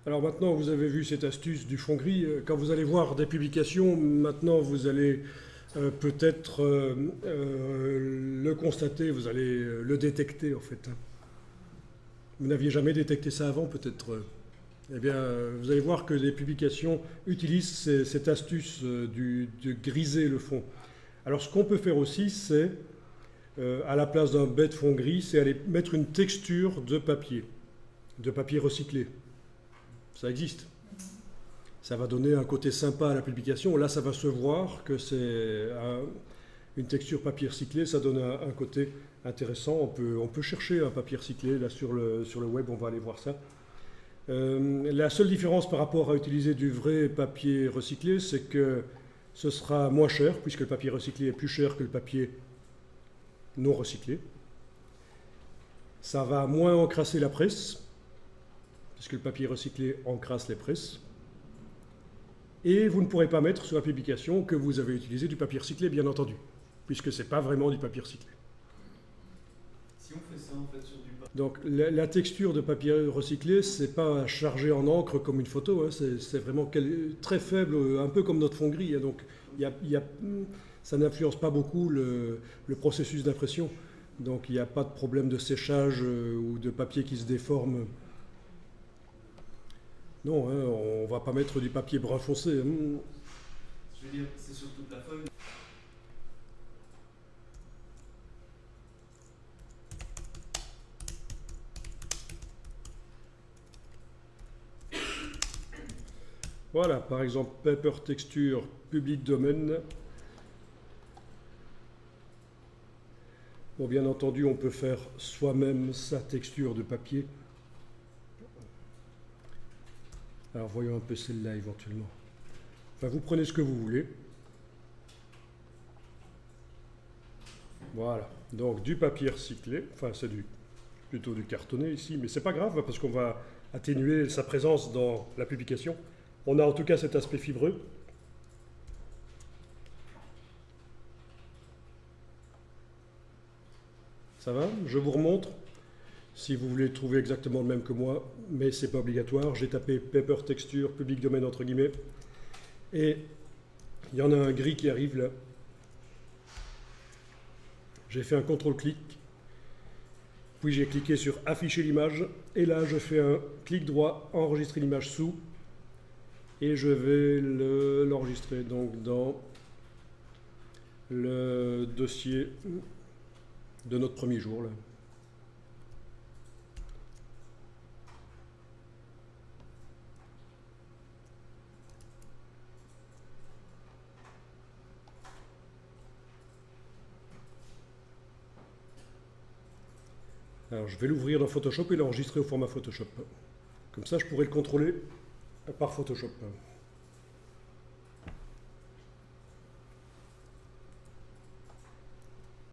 Alors maintenant, vous avez vu cette astuce du fond gris. Quand vous allez voir des publications, maintenant vous allez peut-être le constater, vous allez le détecter en fait. Vous n'aviez jamais détecté ça avant peut-être. Eh bien, vous allez voir que les publications utilisent cette astuce de griser le fond. Alors ce qu'on peut faire aussi, c'est, à la place d'un bête fond gris, c'est aller mettre une texture de papier recyclé. Ça existe. Ça va donner un côté sympa à la publication. Là, ça va se voir que c'est une texture papier recyclé, ça donne un côté intéressant. On peut chercher un papier recyclé là sur le web, on va aller voir ça. La seule différence par rapport à utiliser du vrai papier recyclé, c'est que ce sera moins cher, puisque le papier recyclé est plus cher que le papier non recyclé. Ça va moins encrasser la presse, puisque le papier recyclé encrasse les presses. Et vous ne pourrez pas mettre sur la publication que vous avez utilisé du papier recyclé, bien entendu, puisque ce n'est pas vraiment du papier recyclé. Si on fait ça en fait sur du papier. Donc la texture de papier recyclé, c'est pas chargé en encre comme une photo, hein, c'est vraiment très faible, un peu comme notre fond gris. Hein, donc ça n'influence pas beaucoup le processus d'impression. Donc il n'y a pas de problème de séchage ou de papier qui se déforme. Non, hein, on ne va pas mettre du papier brun foncé. Je veux dire, c'est sur toute la feuille. Voilà, par exemple, Paper Texture, public domaine. Bon, bien entendu, on peut faire soi-même sa texture de papier. Alors, voyons un peu celle-là éventuellement. Enfin, vous prenez ce que vous voulez. Voilà, donc du papier recyclé, enfin c'est plutôt du cartonné ici, mais c'est pas grave parce qu'on va atténuer sa présence dans la publication. On a en tout cas cet aspect fibreux. Ça va? Je vous remontre. Si vous voulez trouver exactement le même que moi, mais c'est pas obligatoire. J'ai tapé Paper Texture, public domaine entre guillemets. Et il y en a un gris qui arrive là. J'ai fait un contrôle-clic. Puis j'ai cliqué sur afficher l'image. Et là, je fais un clic droit, enregistrer l'image sous. Et je vais l'enregistrer donc dans le dossier de notre premier jour là. Alors je vais l'ouvrir dans Photoshop et l'enregistrer au format Photoshop. Comme ça je pourrai le contrôler par Photoshop.